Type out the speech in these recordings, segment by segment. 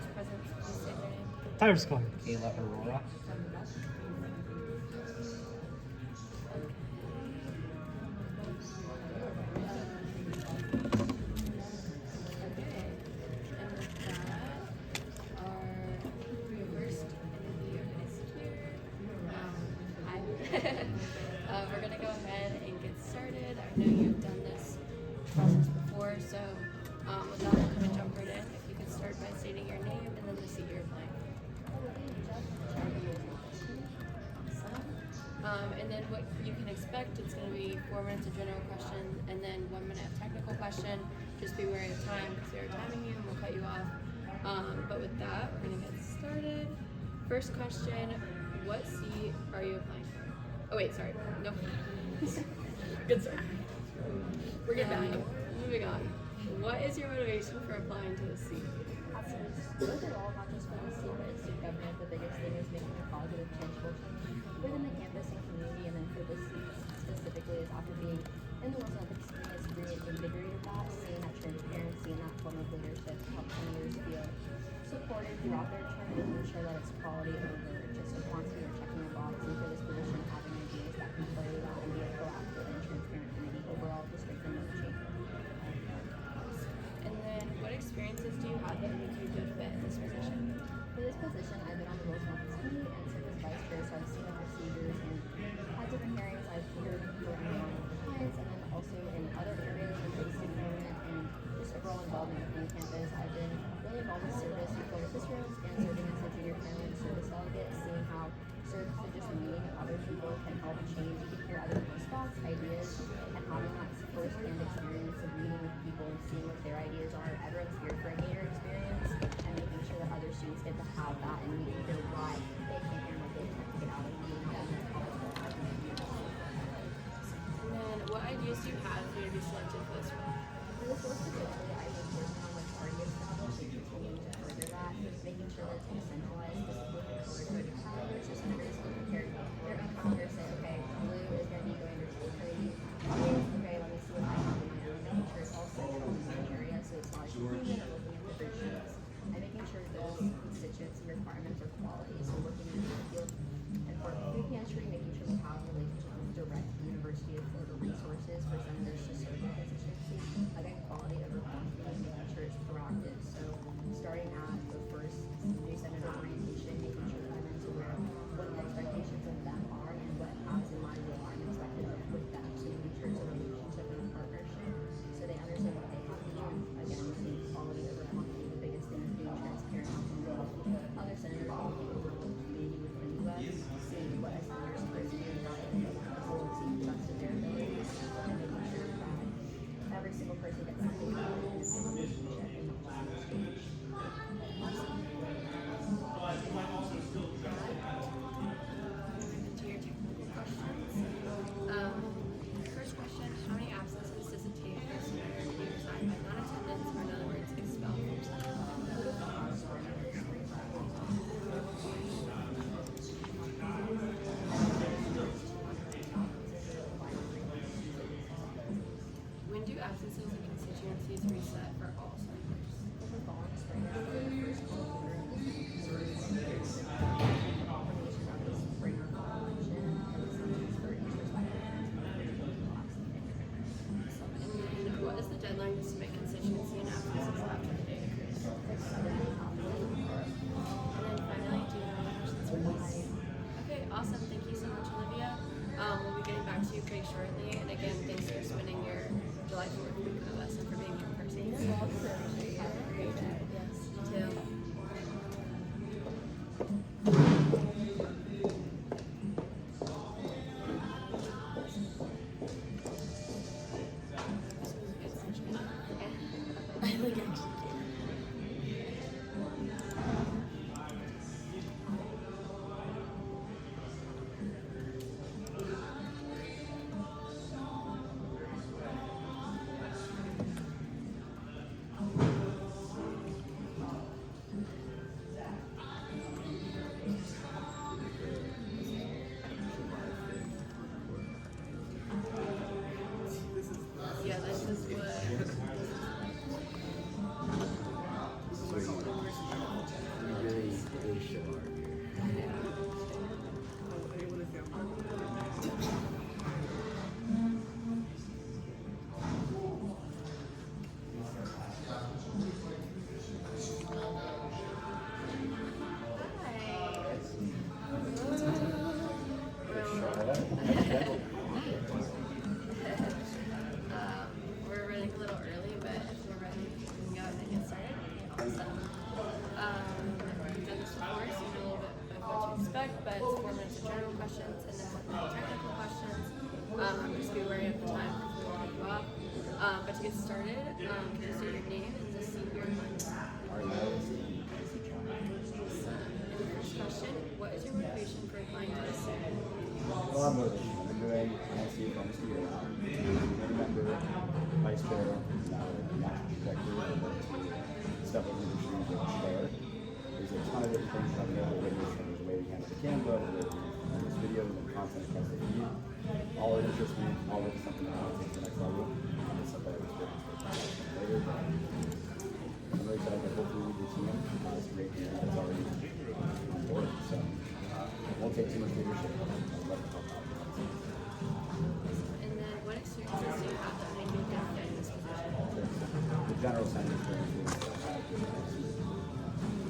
who's present, please say their name. Fire squad. Kayla Aurora. We're going to go ahead and get started. I know you've done this process before, so with that, we're going to jump right in. If you could start by stating your name and then the seat you're playing. Awesome. And then what you can expect, it's going to be 4 minutes of general question and then 1 minute of technical question. Just be wary of time because we are timing you and we'll cut you off. But with that, we're going to get started. First question, what seat are you applying for? Oh wait, sorry. No. Good start. We're getting back. Moving on. What is your motivation for applying to the seat? Overall, not just for the seat, but in student government, the biggest thing is making a positive, tangible change within the campus and community, and then for the seats specifically is after being in the World Olympic experience, really invigorated that, seeing that transparency and that form of leadership help seniors feel supported throughout their term and ensure that it's quality over just a quantity or checking a box, and for this position having ideas that can play that and be a proactive and transparent entity overall to strengthen the chamber. And then what experiences do you have that make you a good fit in this position? For this position, I've been on the World Olympic committee and served as vice chair, so I've seen the procedures and had different hearings. I've heard for compliance, and then also in other areas in basic government and just overall involvement within campus. I've been really involved with service with focus rooms and serving as a junior parent service delegate, seeing how service and just meeting other people can help change. You can hear other people's thoughts, ideas, and having that first-hand experience of meeting with people and seeing what their ideas are. Everyone's here for a meeting experience, and making sure that other students get to have that and meeting their why they came here and what they want to get out of being here. And then what ideas do you have for you to be selected for this role? For this role specifically, I was working on what's already established and continuing to further that, making sure that it's decentralized, specifically for calendars, so students can compare their own calendar, say, okay, Blue is going to be going to Crazy. Okay, let me see what I have in my own, making sure it's all central in one area, so it's not confusion or looking at different sheets, and making sure those constituents and requirements are quality, so looking into the field and for food pantry, making sure we have a relationship with direct University of Florida resources for senators to serve in constituency. Again, quality over quantity, making sure it's proactive. So starting at the first new senator orientation, making sure that everyone's aware of what the expectations of them are and what has in mind what I'm expected of with them. So making sure it's a relationship and a partnership so they understand what they have to do. Again, seeing quality over quantity, the biggest thing is being transparent with other senators and the community within the US, seeing what a senator's supposed to do and not seeing the best of their abilities and making sure that every single person gets something out of it in a relationship and not just an exchange. Into your technical questions. First question, how many absences does it take for a senior to be resigned by non-attendance, or in other words, expelled from school? When do absences and constituencies reset for all senators? And what is the deadline to submit constituency and absences after the date occurs? And then finally, do you have any questions for us? Okay, awesome. Thank you so much, Olivia. We'll be getting back to you pretty shortly. And again, thanks for spending your July 4th week with us and for being here in person. Have a great day. Yes, you too. general questions and then 1 minute technical questions. Just be wary of the time because we will cut you off. But to get started, can you say your name and the seat you're in? And the first question, what is your motivation for applying to this year? Well, I'm motivated. I've been doing NSC for almost a year now. I'm a member, vice chair, national trajectory, step up leadership, chair. There's a ton of different things coming up with this, from the way we handle the Canva, this video, and content across the feed. All it interests me, all of something that I want to take to the next level. It's something I was later, but I'm really excited to hopefully lead the team. It's a great team that's already on board, so it won't take too much leadership. I'd love to help out. And then what experiences do you have that made you think that in this position? The general sense experiences that I had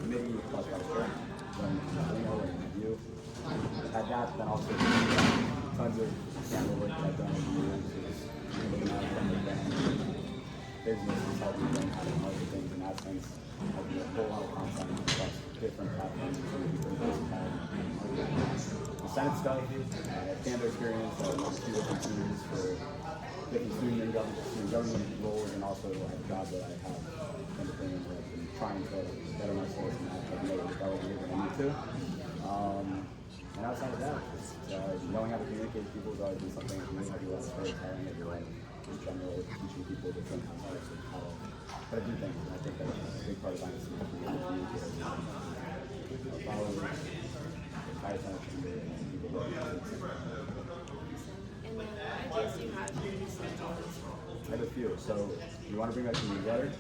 committee plus vice chair, when review. Had that, then also tons of camera work that I've done over the years. Looking at business has helped me learn how to market things in that sense. I've done a whole lot of content across different platforms and different places. The Senate stuff, Canva experience, I've done a few different teams for different student government roles, and also I have a job that I have in the thing where I've been trying to better my skills and I've been able to develop it when I need to. And outside of that, just knowing how to communicate with people has always been something that really have you love storytelling, that you love in general, teaching people different aspects of how to do things. And I think that's a big part of science, is being able to communicate with followers, the entire science chamber, and people who are And then what ideas do you have for your students? I have a few. So you want to bring back the newsletter.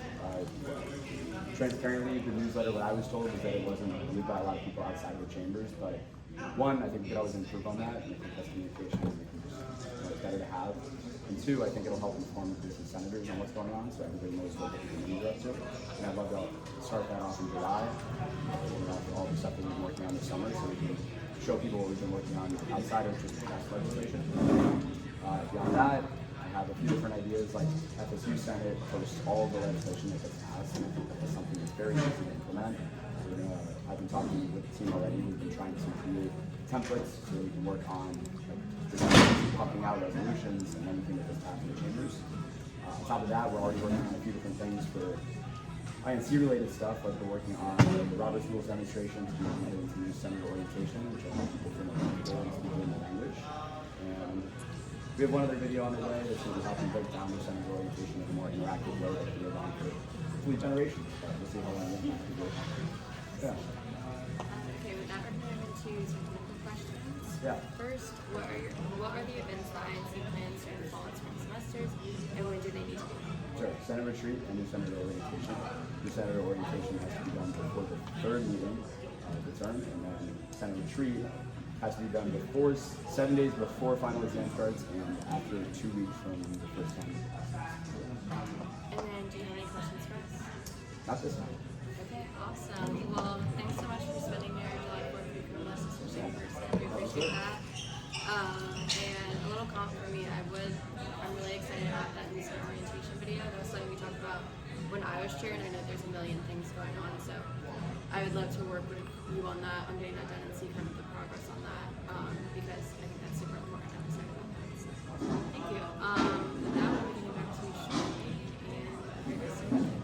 Transparently, the newsletter, what I was told was that it wasn't viewed by a lot of people outside the chambers, but one, I think we could always improve on that, and I think that's communication, and we can just, it's better to have. And two, I think it'll help inform the and senators on what's going on, so everybody knows what the community is up to. And I'd love to start that off in July, all the stuff that we've been working on this summer, so we can show people what we've been working on outside of just past legislation. Beyond that, I have a few different ideas, like FSU Senate posts all of the legislation that gets passed, and I think that's something that's very easy to implement. I've been talking with the team already. We've been trying to create templates so that we can work on pumping out resolutions and anything that gets passed in the chambers. On top of that, we're already working on a few different things for INC-related stuff, like we're working on the Robert's Rules demonstration to be implemented into new Senator orientation, which will help people feel more comfortable and speak in the language. And we have one other video on the way that's going to be helping break down the Senator orientation in a more interactive way that can live on for hopefully generations. But we'll see how long it lasts. Yeah. Okay, with that, we're going into technical questions. Yeah. First, what are the events that INC plans during the fall and spring semesters, and when do they need to be? Sure. Senate retreat and new Senator orientation. New Senator orientation has to be done before the third meeting of the term, and then Senate retreat has to be done 7 days before final exam starts and after 2 weeks from the first time. And then, do you have any questions for us? Not this time. Okay, awesome. Well, thanks so much for spending your July 4th week with us, especially in person. We appreciate that. And a little comp for me, I'm really excited about that recent orientation video. That was something we talked about when I was chair, and I know there's a million things going on, so I would love to work with you on that, on getting that done and see kind of the progress on that, because I think that's super important. I'm excited about that. So, thank you. With that, we'll be getting back to you shortly, and have a great rest of your day.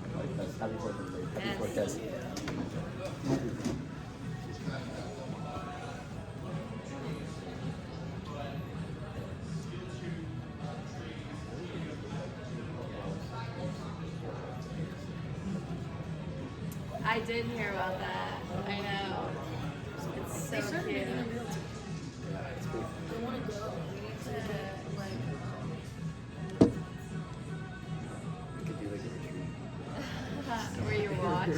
Happy 4th of July. Happy 4th, Yes. guys. I did hear about that. I know. It's so cute. I want to go. We need to like. It could be like a retreat. Where you watch.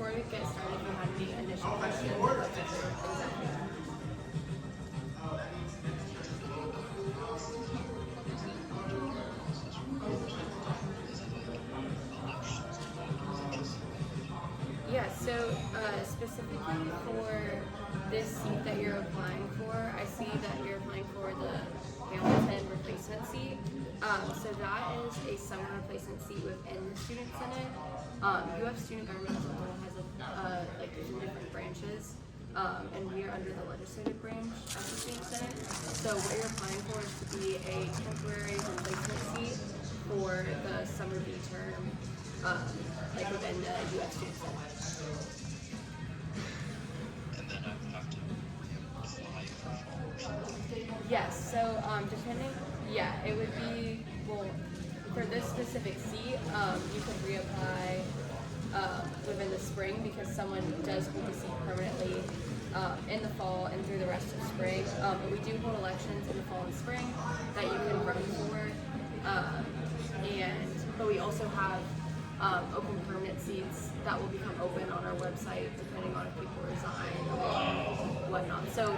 before we get started, if you had any initial questions about exactly. Yeah, so specifically for this seat that you're applying for, I see that you're applying for the Hamilton replacement seat. So that is a summer replacement seat within the Student Senate. UF Student Government as a whole has like 3 different branches, and we are under the legislative branch of the Student Senate. So what you're applying for is to be a temporary replacement seat for the Summer B term, like within the UF Student Senate. Yes, so depending, yeah, it would be, well, for this specific seat, you could reapply within the spring because someone does hold the seat permanently in the fall and through the rest of spring. But we do hold elections in the fall and spring that you can run for. But we also have open permanent seats that will become open on our website depending on if people resign or whatnot. So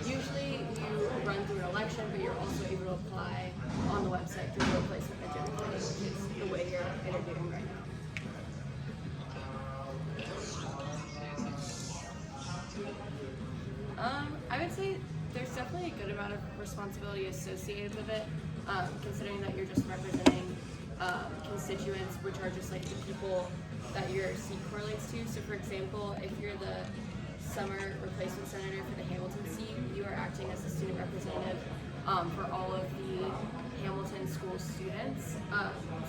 usually you run through an election, but you're also able to apply on the website through the replacement agenda committee, which is the way you're interviewing right now. I would say there's definitely a good amount of responsibility associated with it, considering that you're just representing constituents, which are just like the people that your seat correlates to. So for example, if you're the summer replacement senator for the Hamilton seat, you are acting as the student representative for all of the Hamilton school students.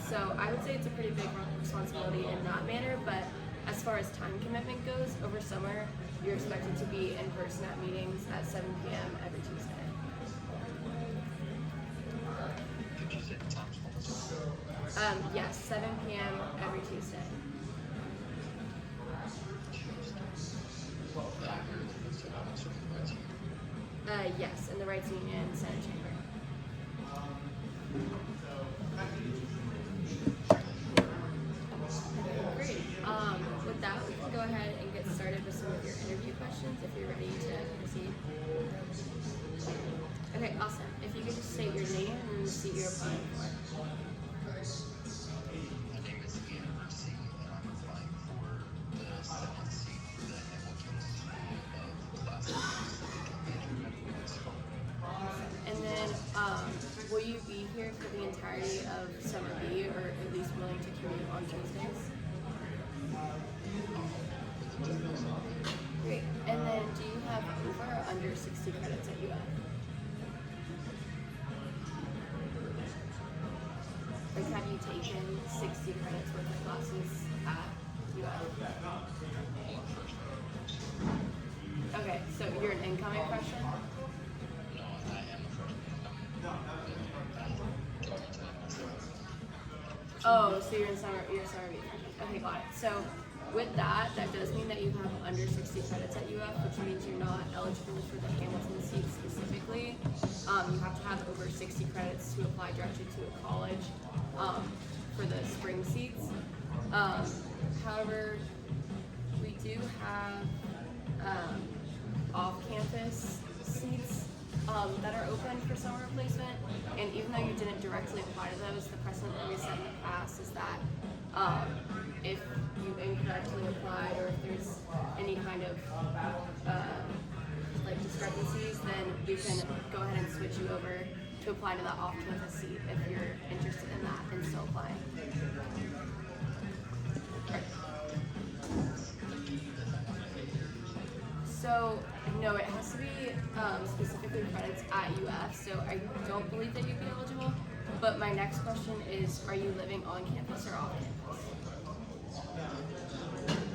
So I would say it's a pretty big responsibility in that manner, but as far as time commitment goes, over summer, you're expected to be in person at meetings at 7 p.m. every Tuesday. Yes, 7 p.m. every Tuesday. Yes, in the Rights Union Senate Chamber. Great. With that, we can go ahead and get started with some of your interview questions if you're ready to proceed. Okay, awesome. If you could just state your name and the seat you're applying for. My name is Ian Mercy, and I'm applying for the Senate seat for the Hamilton School of Class. And then, will you be here for the entirety of Summer B, or at least willing to commute on Tuesdays? Great. And then, do you have over or under 60 credits at UF? Like, have you taken 60 credits worth of classes at UF? Okay, so you're an incoming freshman? No, I am a freshman. Oh, so you're a summer B freshman. Okay, got it. So with that does mean that you have under 60 credits at UF, which means you're not eligible for the Hamilton seat specifically. You have to have over 60 credits to apply directly to a college for the spring seats. However, we do have off-campus seats that are open for summer replacement, and even though you didn't directly apply to those, the precedent that we set in the past is that if you incorrectly applied or if there's any kind of like discrepancies, then we can go ahead and switch you over to apply to that off-campus seat if you're interested in that and still applying. So, no, it has to be specifically credits at UF, so I don't believe that you'd be eligible. But my next question is, are you living on campus or off campus?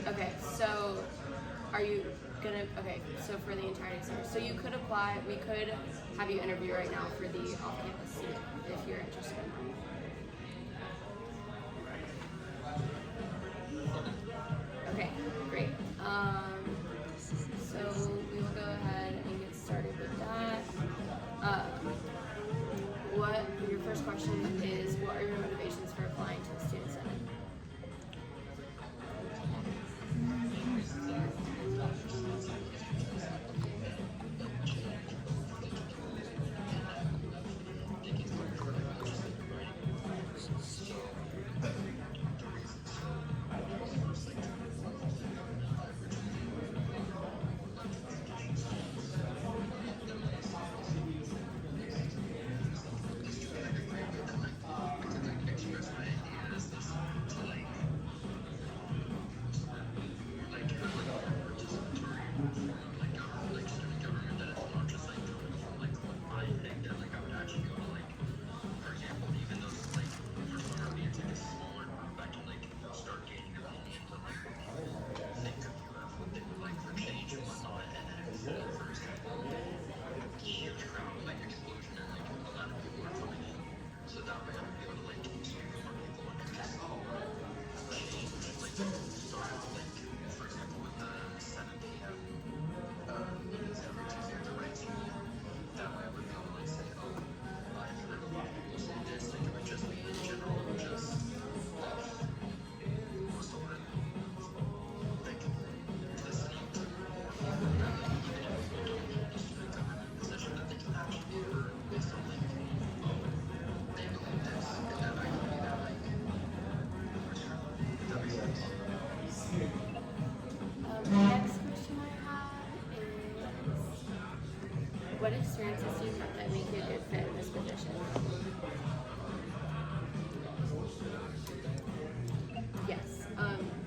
Okay, so are you gonna, okay, so for the entirety of summer. So you could apply, we could have you interview right now for the off-campus seat if you're interested. Okay, great. So we will go ahead and get started with that. Your first question is, what are your motivations for applying to the Student Senate? what experiences do you have that make you a good fit in this position? Yes.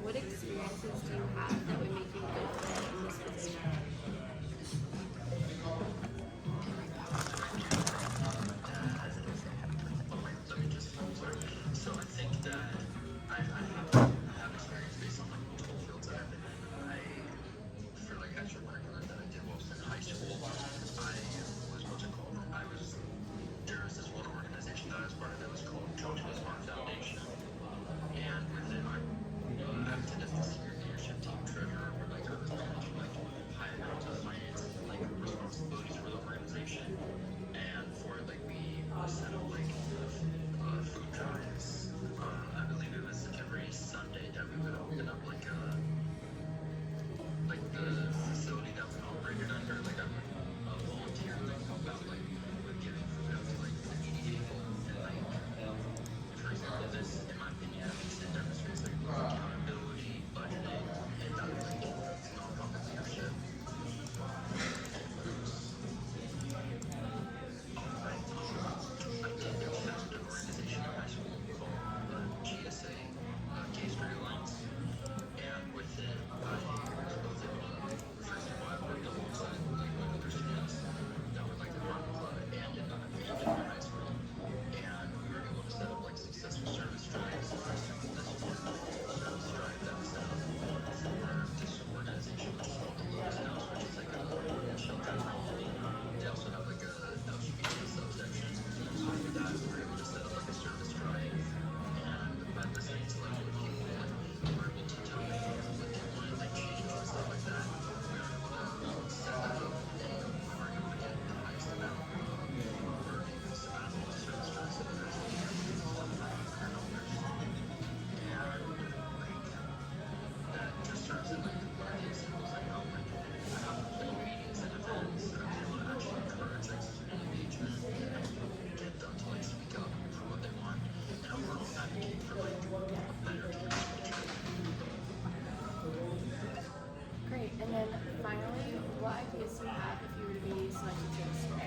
What experiences do you have that would make you a good fit in this position? So I think that I have experience based on like multiple fields that I've been in. For like extracurricular that I did while I was in high school, there was this one organization that I was part of that was called Georgia Smart Foundation, and within I was in the senior leadership team treasurer, where like I was managing like high amounts of finance and like responsibilities for the organization, and for like we set up like food drives. I believe it was every Sunday that we would open up like the facility that we operated under, like I would volunteer like help out like with giving food out to like the needy people, and like for example this in my opinion at least it demonstrates like accountability, budgeting, and like nonprofit leadership. I did found an organization in high school called GSA, Gay Straight Alliance, and with it I was able to, first of all, I worked alongside like with other students that were like in my club and in my high school, and we were able to set up like successful service drives. For example, this one service drive that was set up for this organization, which is called the Lotus House, which is like a shelter in Albany. They also have like a LGBT subsection. So for that, we were able to set up like a service drive, and by listening to like what people were able to tell me what they wanted like change and stuff like that, we were able to set that up, and we were able to get the highest amount for sabbatical service drives that there's like $100. And like that just serves as like one of the examples like how like in meetings and events I was able to actually encourage like student engagement and get them to like speak up for what they want and overall advocate for like a better campus culture. Great. And then finally, what ideas do you have if you were to be selected to a school?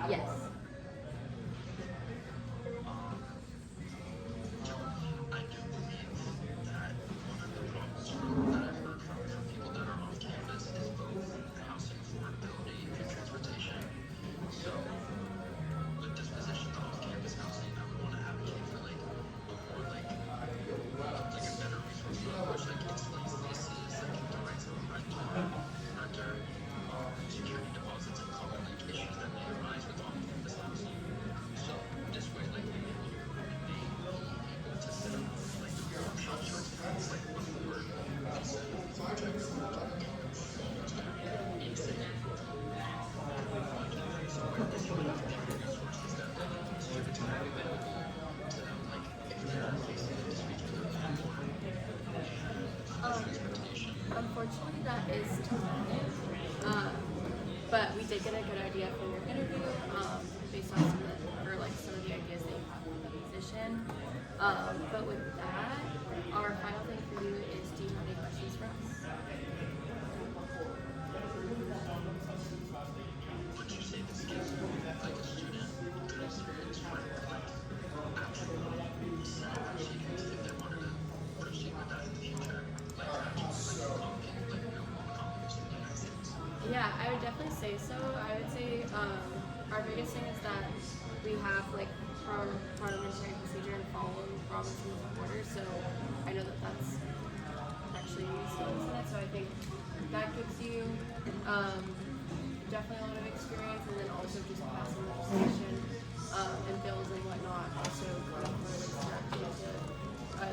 Yes. I do believe that one of the problems that I've heard from people that are off campus is both housing affordability and transportation. So with this position, the off-campus housing, I would want to advocate for like a more like a better resource language, like explains leases, like the rights of a renter, security deposits, and common like issues that may arise with off-campus housing. So this way, like we may be able to set up like workshops or things like before these projects in city. So where this would have different resources that they can distribute to them available to them, like if they're facing a dispute with their landlord and transportation. Unfortunately, that is tentative. But we did get a good idea from your interview, based on some of the ideas that you have for the position. But with that, our final thing for you is, do you have any questions for us? Would you say this gives like a student good experience for like actual Senate proceedings if they wanted to proceed with that in the future? Like actually like real world Congress in the United States? Yeah, I would definitely say so. I would say our biggest thing is that we have like parliamentary procedure and following provinces and orders. So I know that that's actually students in it. So I think that gives you definitely a lot of experience, and then also just passing legislation and bills and whatnot. Also going directly to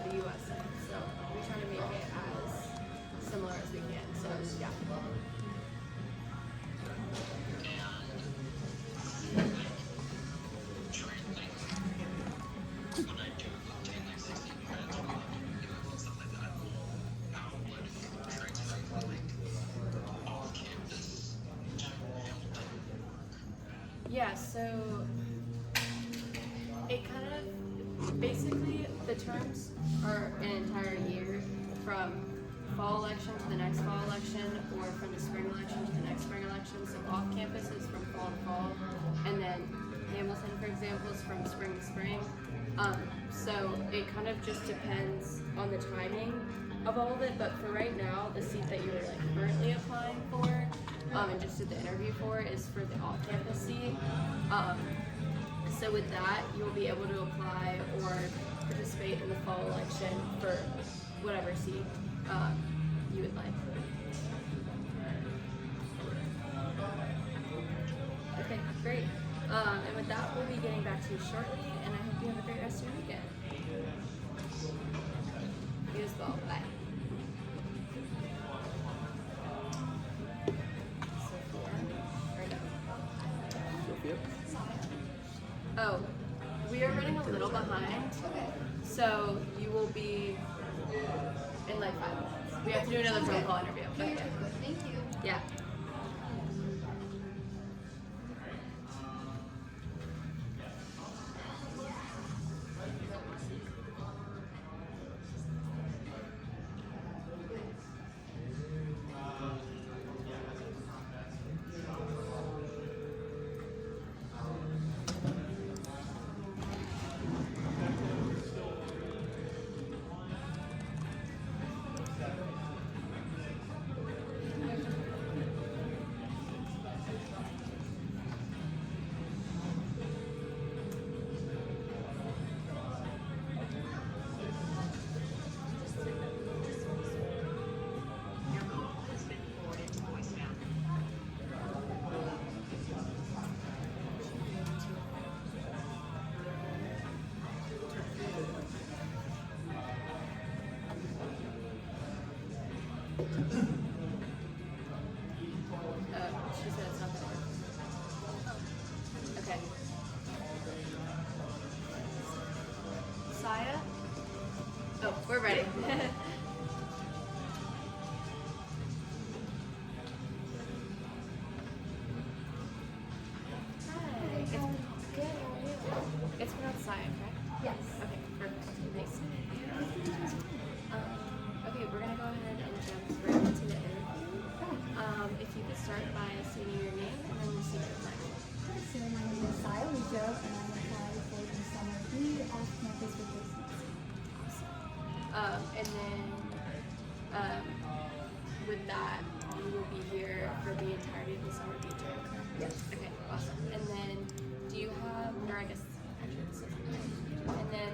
the U.S. Senate. So we try to make it as similar as we can. So yeah. Yeah, so it kind of basically the terms are an entire year from fall election to the next fall election, or from the spring election to the next spring election. So off campus is from fall to fall, and then Hamilton, for example, is from spring to spring. So it kind of just depends on the timing of all of it. But for right now, the seat that you're like currently applying for, and just did the interview for, is for the off-campus seat. So with that, you'll be able to apply or participate in the fall election for whatever seat you would like. Okay, great. And with that, we'll be getting back to you shortly, and I hope you have a great rest of your weekend. You as well. Bye. Oh, we are running a little behind. Okay. So you will be in like 5 minutes. We have to do another phone call interview. But yeah. Thank you. Yeah. Your call has been forwarded to voicemail. She said it's not gonna work. Okay. Saya? Oh, we're ready. Hi. Good, how are you? It's pronounced Saya, correct? Yes. Okay, perfect. Nice. Okay, we're gonna go ahead and jump right into the interview. If you could start by stating your name and then the secret line. So my name is Saya Lijo, and I'm applying for the Summer B off-campus with business. And then with that, you will be here for the entirety of the summer B term, correct? Yes. Okay, awesome. And then, do you have, or I guess, actually, this is and then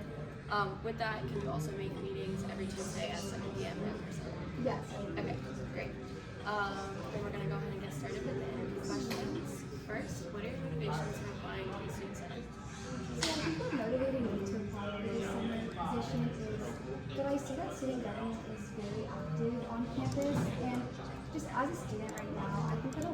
with that, can you also make meetings every Tuesday at 7 p.m. in person? Yes. Okay, great. Then we're gonna go ahead and get started with the interview questions. First, what are your motivations for applying to the student center? So I think what motivated me to apply for this summer position is that I see that student government is very active on campus, and just as a student right now, I think that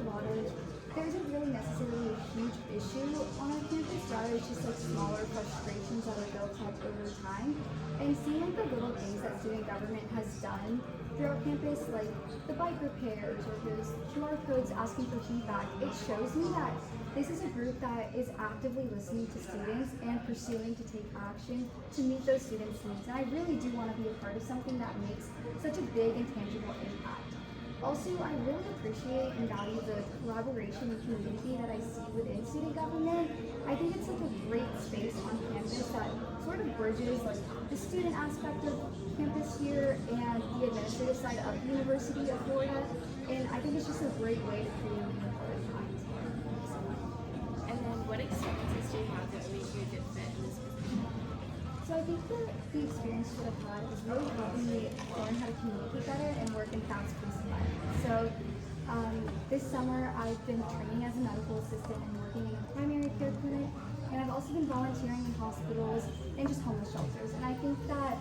there isn't really necessarily a huge issue on our campus, rather it's just like smaller frustrations that are built up over time. And seeing like the little things that student government has done throughout campus, like the bike repairs or those QR codes asking for feedback, it shows me that this is a group that is actively listening to students and pursuing to take action to meet those students' needs. And I really do want to be a part of something that makes such a big and tangible impact. Also, I really appreciate and value the collaboration and community that I see within student government. I think it's like a great space on campus that sort of bridges like the student aspect of campus here and the administrative side of the University of Florida. And I think it's just a great way to create meaningful impact here. And then, what experiences do you have that would make you a good fit in this position? So I think that the experience that I've had is really helping me learn how to communicate better and work in fast-paced environments. So this summer I've been training as a medical assistant and working in a primary care clinic, and I've also been volunteering in hospitals and just homeless shelters. And I think that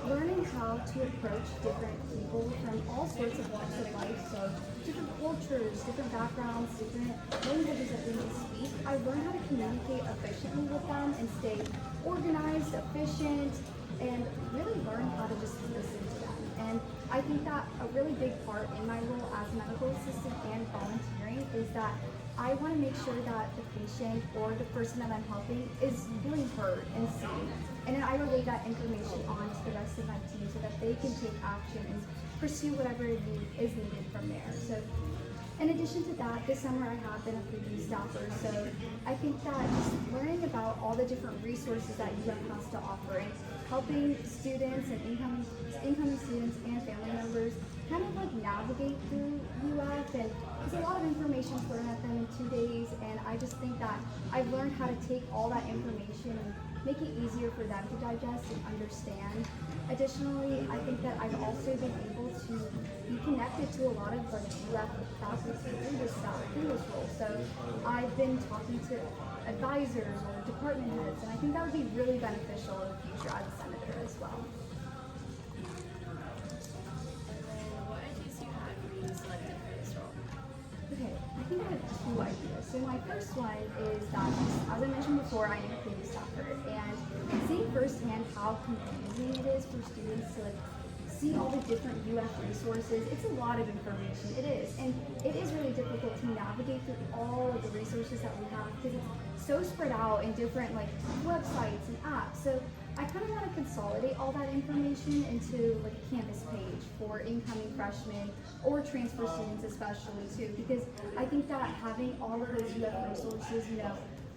learning how to approach different people from all sorts of walks of life, so different cultures, different backgrounds, different languages that they may speak, I learned how to communicate efficiently with them and stay organized, efficient, and really learn how to just listen to them. And I think that a really big part in my role as a medical assistant and volunteering is that I want to make sure that the patient or the person that I'm helping is really heard and seen. And then I relay that information on to the rest of my team so that they can take action and pursue whatever is needed from there. So in addition to that, this summer I have been a preview staffer, so I think that just learning about all the different resources that UF has to offer and helping students and incoming students and family members kind of like navigate through UF, and there's a lot of information thrown at them in 2 days, and I just think that I've learned how to take all that information and make it easier for them to digest and understand. Additionally, I think that I've also been able to be connected to a lot of like UF faculty through this role. So I've been talking to advisors or department heads, and I think that would be really beneficial in the future as a senator as well. What ideas do you have for being selected for this role? Okay, I think I have 2 ideas. So my first one is that, as I mentioned before, I am a preview staffer, and seeing firsthand how confusing it is for students to like see all the different UF resources. It's a lot of information. It is, and it is really difficult to navigate through all of the resources that we have because it's so spread out in different like websites and apps. So I kind of want to consolidate all that information into like a Canvas page for incoming freshmen or transfer students especially too, because I think that having all of those UF resources,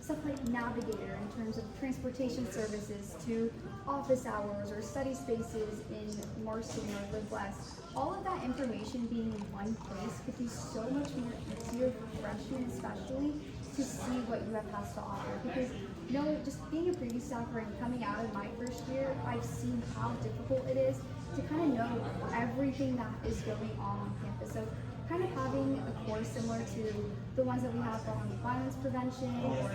stuff like Navigator in terms of transportation services to office hours or study spaces in Marston or Live West, all of that information being in one place could be so much more easier for freshmen especially to see what UF has to offer. Because just being a preview staffer and coming out of my first year, I've seen how difficult it is to kind of know everything that is going on campus. So kind of having a course similar to the ones that we have on violence prevention or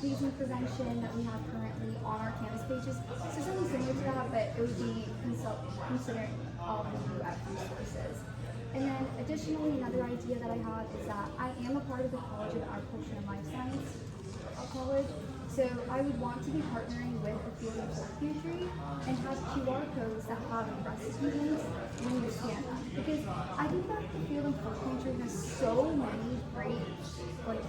hazing prevention that we have currently on our campus pages. So something similar to that, but it would be considering all of the UF resources. And then additionally, another idea that I have is that I am a part of the College of Agriculture and Life Science college. So I would want to be partnering with the Field and Food Pantry and have QR codes that have recipe links when you scan them. Because I think that the Field and Food Pantry has so many great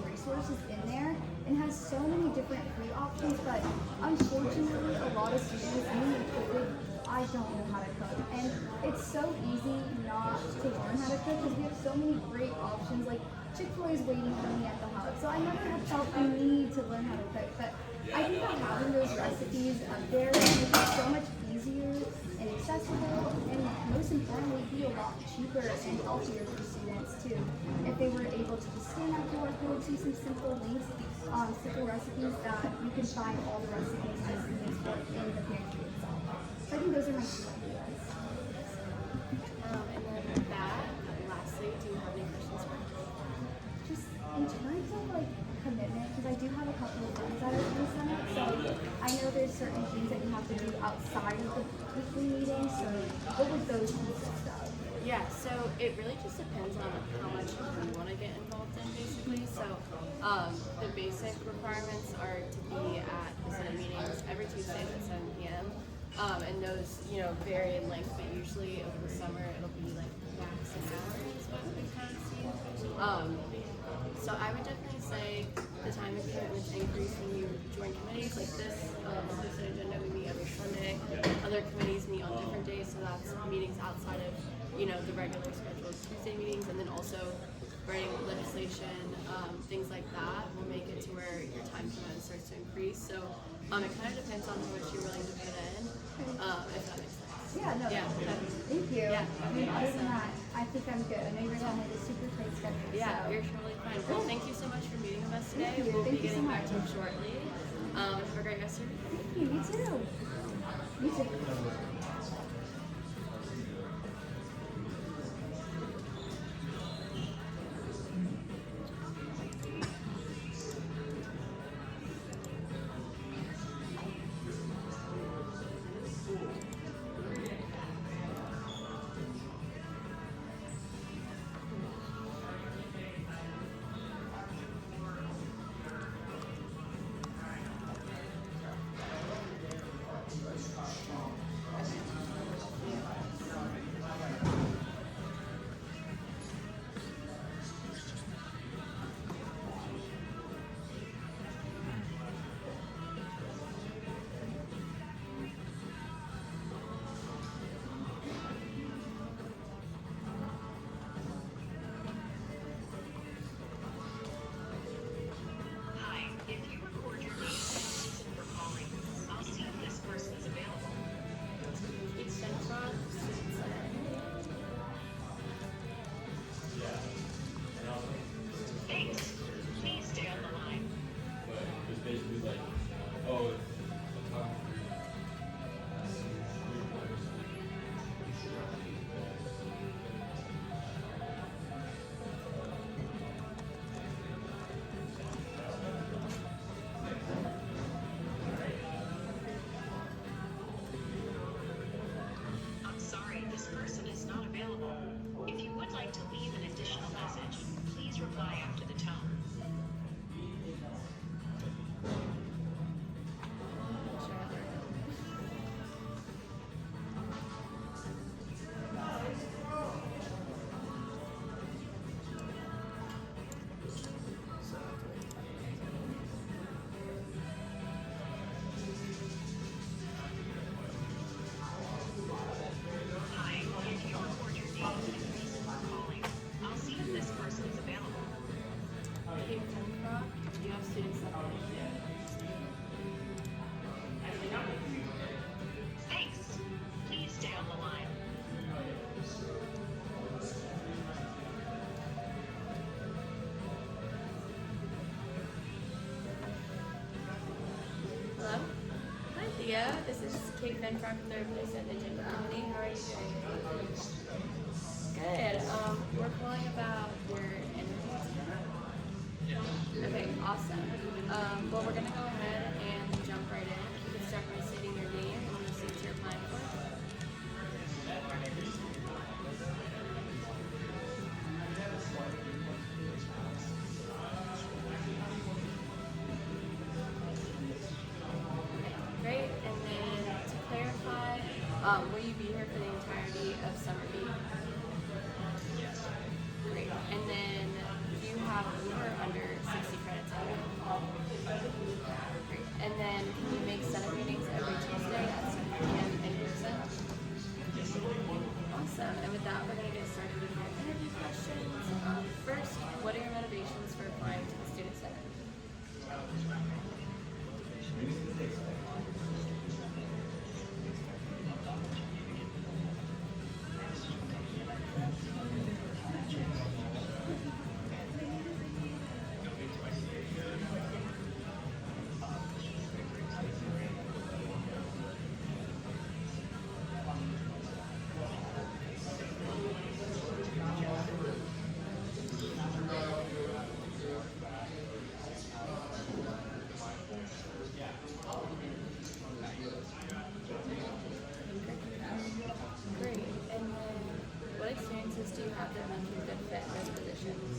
resources in there and has so many different food options, but unfortunately a lot of students, me included, I don't know how to cook. And it's so easy not to learn how to cook because we have so many great options, like Chick-fil-A is waiting for me at the hub. So I never have felt the need to learn how to cook. But I think that having those recipes up there would make it so much easier and accessible, and most importantly, be a lot cheaper and healthier for students too. If they were able to just scan that QR code, see some simple links, simple recipes that you can find all the recipes and links for in the pantry itself. So I think those are my 2 ideas. And then with that, lastly, do you have any questions for me? Just in terms of commitment, because I do have a couple of friends that are in the Senate, so I know there's certain things that you have to do outside of the weekly meetings, so what would those consist of? Yeah, so it really just depends on how much you want to get involved in, basically. So the basic requirements are to be at the Senate meetings every Tuesday at 7 p.m. And those, vary in length, but usually over the summer it'll be like max an hour is what we kind of see. So I would definitely say the time and commitments increase when you join committees like this. Citizen Agenda, we meet every Sunday. Other committees meet on different days, so that's meetings outside of the regular scheduled Tuesday meetings, and then also writing legislation, things like that will make it to where your time commitment starts to increase. So it kind of depends on how much you're willing to put in, if that makes sense. Yeah, no, Yeah. thank you. Yeah. Other than that, I think I'm good. I know you're going to have a super tight schedule. Yeah, so. you're totally fine. Well, thank you so much for meeting with us today. Thank you. We'll Thank be you so getting back much. to you shortly. Have a great rest of your day. Thank you. You too. You too. Sophia. This is Kate Benfrock with the replacement agenda committee. How are you doing? Good. We're calling about your interview today. Okay, awesome. Well, we're gonna go ahead and jump right in. You can start by stating your name and the seat you're applying for. Great. And then to clarify, will you be here for the entirety of Summer B? Great. And then do you have over or under 60 credits in it? Great. And then can you make Senate meetings every Tuesday at 7 p.m. in person? Awesome. And with that, we're going to get started with your interview questions. First, what are your motivations for applying to the Student Senate? Great. And then what experiences do you have that make you a good fit in those positions?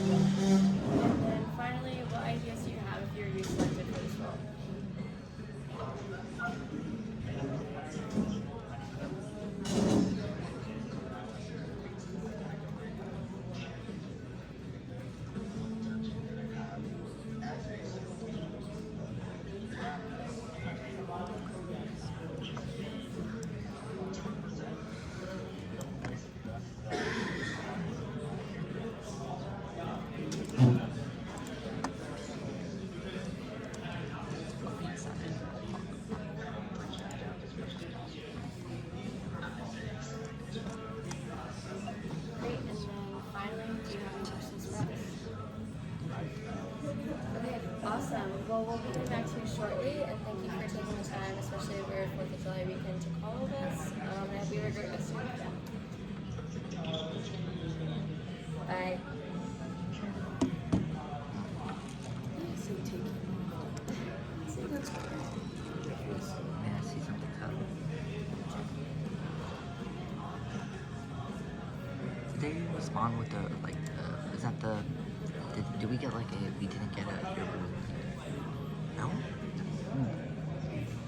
And then finally, what ideas do you have if you're selected for this role? Great. And then finally, do you have any questions for us? Okay, awesome. Well, we'll be getting back to you shortly, and thank you for taking the time, especially over 4th of July weekend, to call with us. And I hope you have a great rest of your weekend. Bye. May I see something happen? Did they respond with the, like, is that the, did we get like we didn't get a yearbook? No?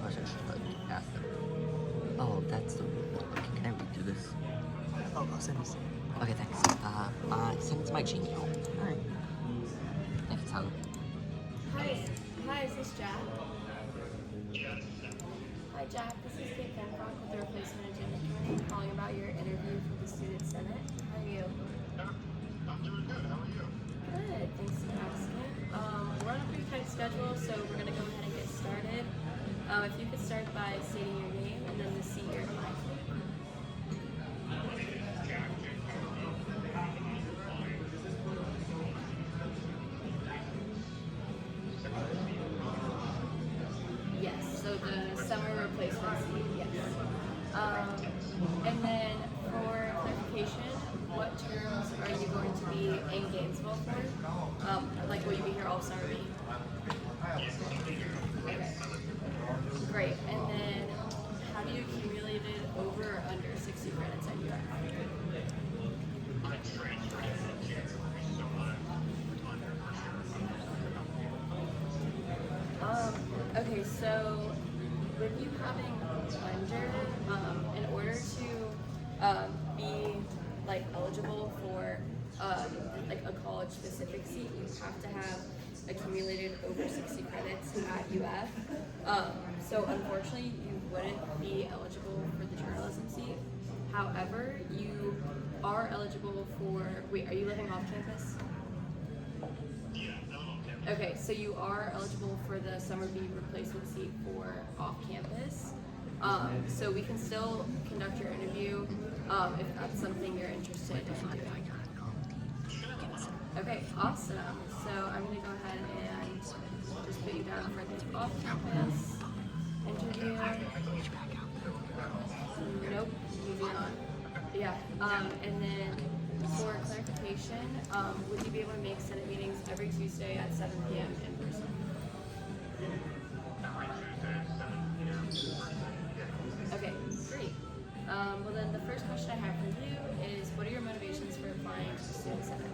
I was just like, ask them. Oh, that's the, okay, can I read through this? Oh, I'll send this. Okay, thanks. Send it to my Gmail. Alright. Thanks, Tyler. Hi, is this Jack? Hi, Jack. This is Kate Benfrock with the replacement agenda committee, calling about your interview for the Student Senate. How are you? I'm doing good. How are you? Good. Thanks for asking. We're on a pretty tight schedule, so we're going to go ahead and get started. If you could start by stating your name and then the seat you're applying for. summer replacement seat. Yes. And then for clarification, what terms are you going to be in Gainesville for? Like, will you be here all summer B? Okay. Great. And then, have you accumulated over or under 60 credits at UF? Okay, so with you having under, in order to be like eligible for like a college-specific seat, you have to have accumulated over 60 credits at UF. So unfortunately, you wouldn't be eligible for the journalism seat. However, you are eligible for. Wait, are you living off campus? Okay, so you are eligible for the Summer B replacement seat for off campus. So we can still conduct your interview if that's something you're interested in doing. Okay, awesome. So I'm gonna go ahead and just put you down for the off campus interview. Nope, moving on. Yeah, and then for clarification, would you be able to make Senate meetings every Tuesday at 7 p.m. in person? Okay, great. Well then, the first question I have for you is, what are your motivations for applying to the Student Senate?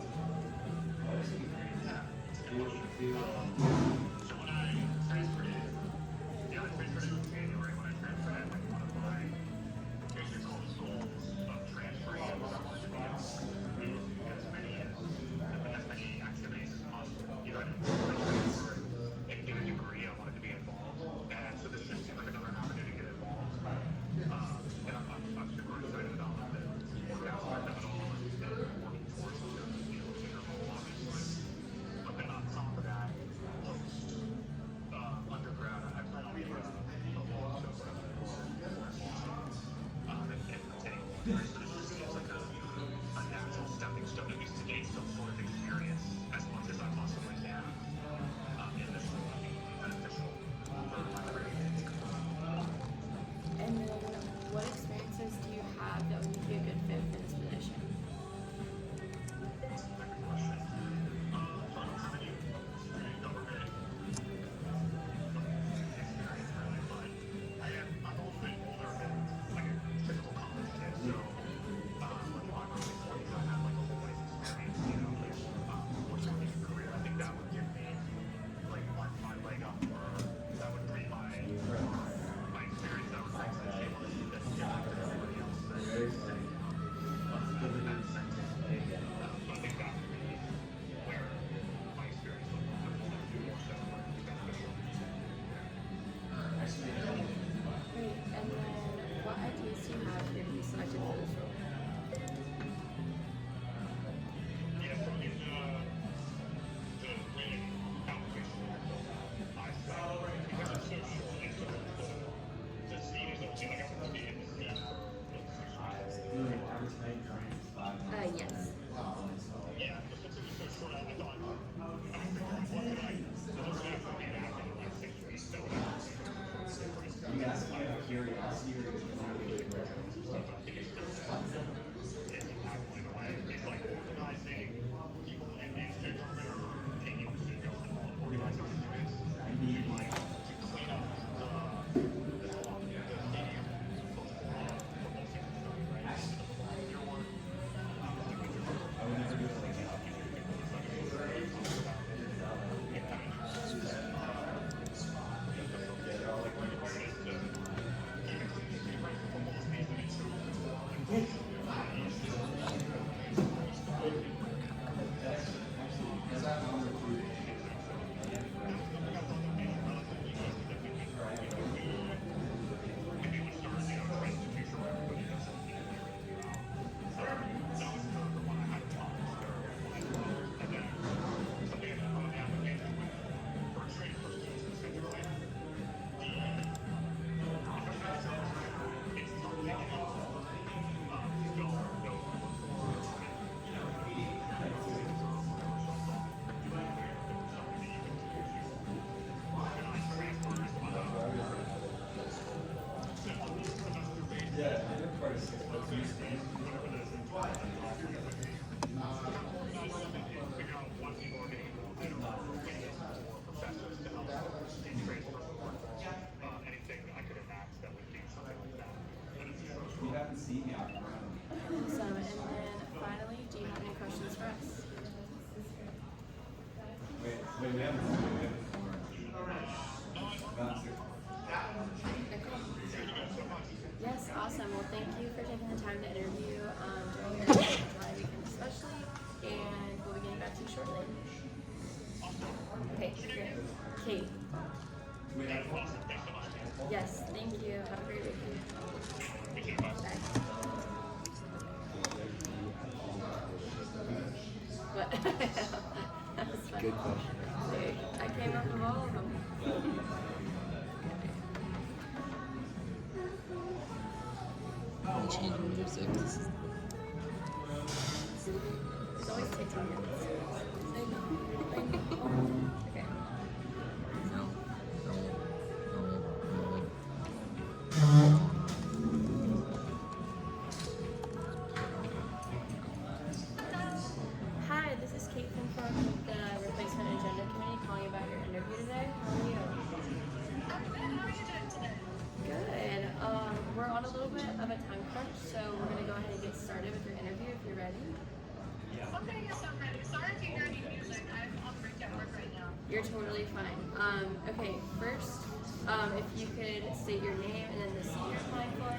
And then, what experiences do you have that would make you a good fit for this position? Great. And then, what ideas do you have for being selected for this role? Yes. Awesome. And then finally, do you have any questions for us? Yes, awesome. Well, thank you for taking the time to interview during your July weekend especially, and we'll be getting back to you shortly. Okay, great. Kate. Yes, thank you. Have a great weekend. Bye. What? That was fun. Good question. See, I came up with all of them. Change music. It's always takes 10 minutes. Okay. No. Hi, this is Kate from the Replacement Agenda Committee calling about your interview today. How are you? Good. We're on a little bit of a time crunch, so we're going to go ahead and get started with your interview if you're ready. Okay, yes, I'm ready. Sorry if you hear any music. I'm on break at work right now. You're totally fine. Okay, first, if you could state your name and then the seat you're applying for.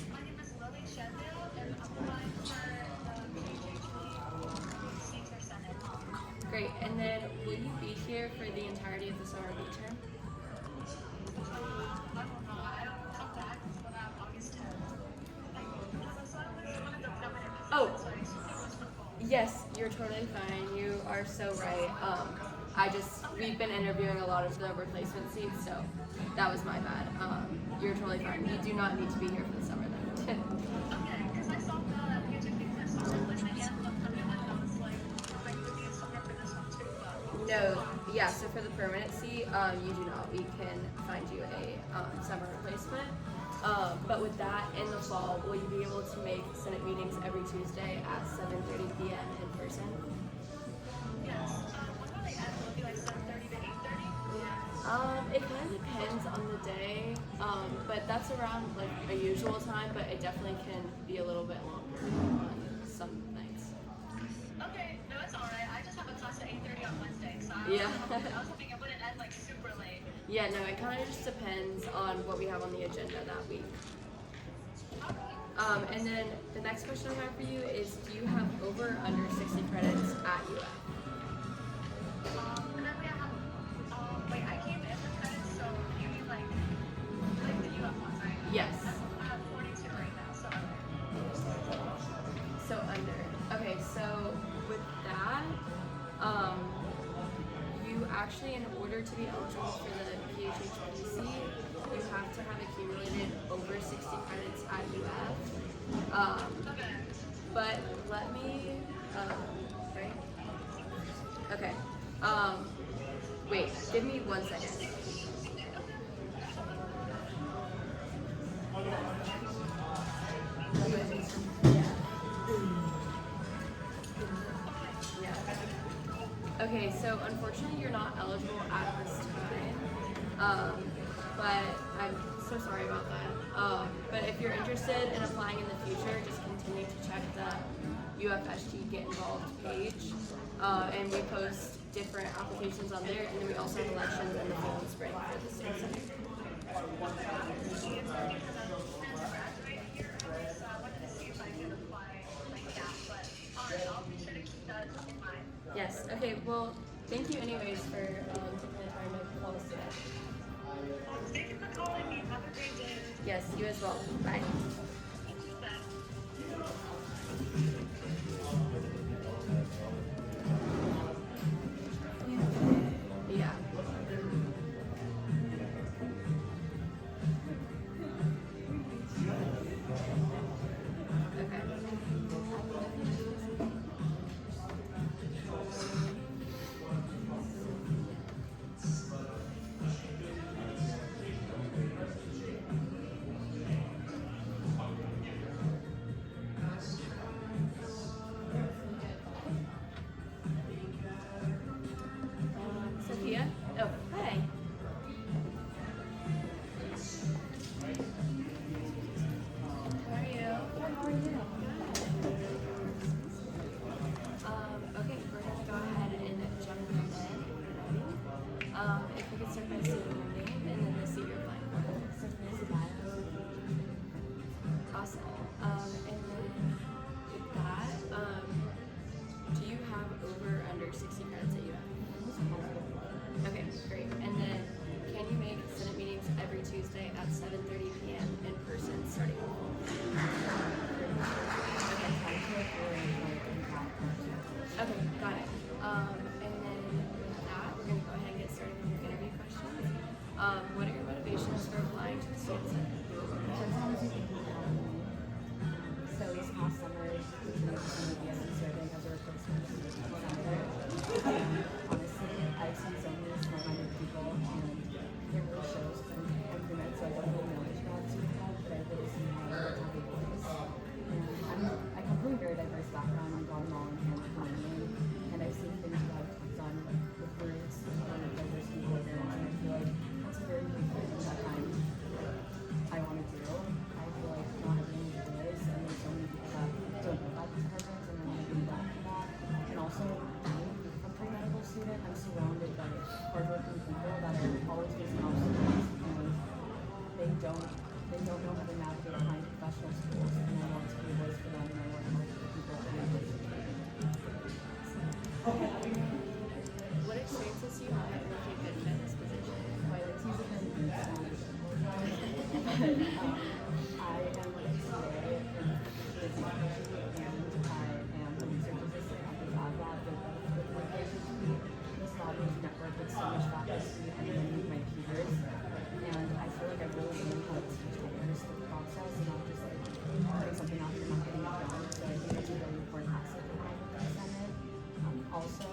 My name is Lily Shendale, and I'm applying for the PHHP Senior Senate. Great. And then will you be here for the entirety of the summer B term? I don't know. I don't come back until about August 10th. Oh, yes, you're totally fine. You are so right. We've been interviewing a lot of the replacement seats, so that was my bad. You're totally fine. You do not need to be here for the summer then. Okay, because I saw the PHHP for summer when I looked under it, and I was like, I could be in summer for this one too, but... No, yeah, so for the permanent seat, you do not. We can find you a summer replacement. But with that, in the fall, will you be able to make Senate meetings every Tuesday at 7:30 p.m. in person? Yes. What about they end? Will it be like 7:30 to 8:30? It kind of depends on the day, but that's around like a usual time, but it definitely can be a little bit longer on some nights. Okay, no, it's alright. I just have a class at 8:30 on Wednesday, so I was hoping it wouldn't end like super late. Yeah, no, it kind of just depends on what we have on the agenda that week. And then the next question I have for you is, do you have over or under 60 credits at UF? Currently I have, wait, I came in with credits, so you mean like the UF ones, right? Yes. I have 42 right now, so So under. Okay, so with that, you actually, in order to be eligible for the PHHP seat, you have to have accumulated over 60 credits at UF. But let me, right? Okay. Wait, give me 1 second. Yeah. Okay, so unfortunately you're not eligible at this time, but I'm so sorry about that. But if you're interested in applying in the future, just continue to check the UFSG Get Involved page, and we post different applications on there, and then we also have elections in the fall and spring for the state senate. Yes, okay, well, thank you anyways for taking the time to call us today. thank you for calling me. Have a great day. Yes, you as well. Bye. Yeah. Okay. at 7:30 p.m. in person starting in fall. Okay, got it. And then with that, we're going to go ahead and get started with your interview questions. What are your motivations for applying to the Student Center? So this past summer, we did some BSc survey as a replacement for the senator. Honestly, I've seen so many smart-minded people, and it really shows. I'm pre-med, so I don't really know which grad student I have, but I've really seen a lot of happy boys. And I come from a very diverse background. I'm Guatemalan and Colombian, and I've seen things that I've done with groups and other diverse people, and I feel like that's a very big thing that I want to do. I feel like not everyone is, and there's so many people that don't know about these programs, and I want to give back to that. And also, being a pre-medical student, I'm surrounded by hardworking people that are always facing obstacles, and they don't know how to navigate behind professional schools, and I want to be a voice for them, and I want to help the people in the What experiences do you have that make you good for this position? I like to use it as a good Spanish. But I am a CA in physiology, and I am a research assistant at the lab with my PhD. This lab is networked with so much faculty and then with my peers. And I feel like I really learned how to teach others the process, not just like putting something out there and not getting it done. So I think it's a really important asset for my Senate. Also,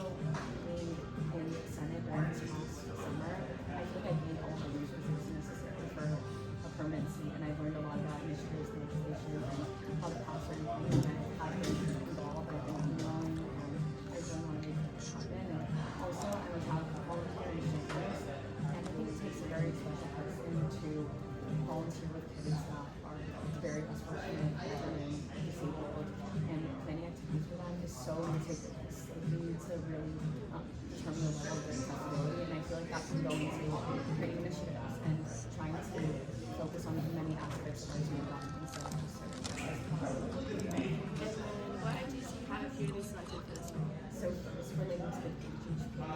being in the Senate during this past summer, I feel like I gained all the resources necessary for a permanency, and I've learned a lot about initiatives, legislation, and how to pass certain things, and I've been involved, I've been emailing, and I really want to make it happen. And also, I would have volunteer initiatives, and I think it takes a very special person to volunteer with kids that are very less fortunate and disabled, and planning activities for them is so meticulous. Like, you need to really determine the level of their accessibility, and I feel like that can go into creating initiatives and trying to focus on the many aspects of our student body instead of just And what ideas do you have if you were to be selected for this role? So first, relating to the PHHP,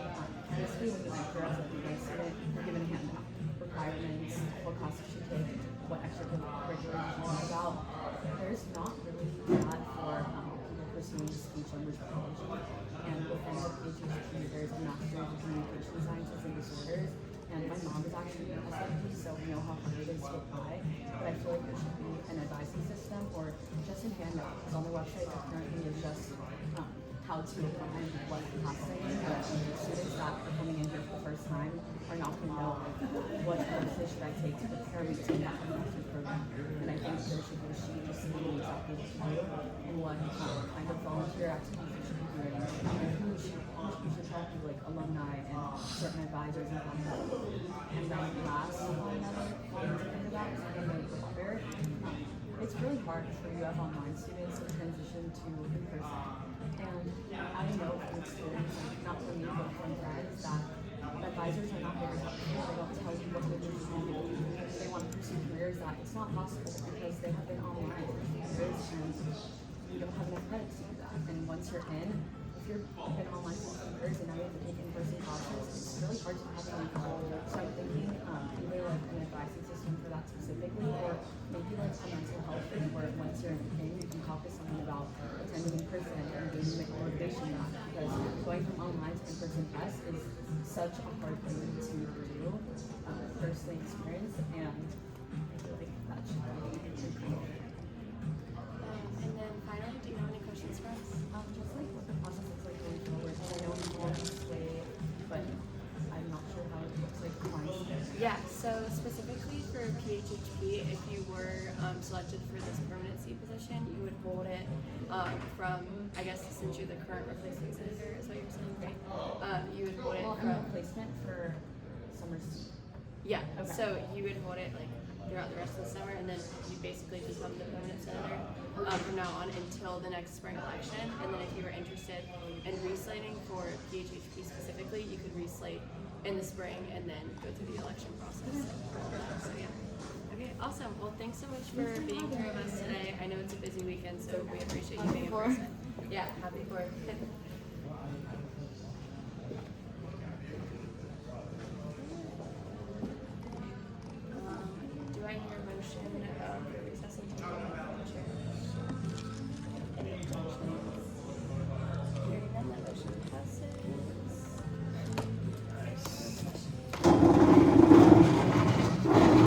basically when you enter as a BA student, you're given a handout, requirements, what classes you should take, what extracurriculars you should know about. There's not really that for people pursuing speech language pathology, and within the PHHP, there's a Master's of Communication Sciences and Disorders, and my mom is actually an SLP, so we know how hard it is to apply, but I feel like there should be an advising system or just a handout, because on the website currently is just how to apply and what passing, but students that are coming in here for the first time are not going to know what courses should I take to prepare me to that master's program. And I think there should be a sheet just stating exactly what to do and what kind of volunteer activities you should be doing, and who should help you, like alumni and certain advisors and whatnot. And then last, another point to think about is the weather. It's really hard for UF online students to transition to in-person. And I know from experience, not from me, but from friends, that advisors are not very helpful. They don't tell you what they do. They want to pursue careers that it's not possible because they have been online for years and you don't have enough credits to do that. And once you're in, if you've been online for years and now you have to take in-person classes, it's really hard to have any control. So I'm thinking either like an advising system for that specifically, or maybe like a mental health thing where once you're in, you can talk to someone about attending in person and gaining motivation back, because going from online to in-person tests is such a hard thing to do, personally experience, and I feel like that should be improved. And then finally, do you have any questions for us? Just like what the process looks like going forward. I know you want to sway, but I'm not sure how it looks like for my students. Yeah, so specifically for PHHP, if you were selected for this permanency position, you would hold it from, I guess since you're the current replacement senator, is what you're saying, right? You would hold it Well, I'm from, a replacement for summer student. yeah, Okay. so you would hold it like throughout the rest of the summer, and then you basically become the permanent senator from now on until the next spring election. And then if you were interested in reslating for PHHP specifically, you could reslate in the spring and then go through the election process. So yeah. Okay, awesome. Well, thanks so much for being here with us today. I know it's a busy weekend, so we appreciate you being in person. Yeah, happy 4th.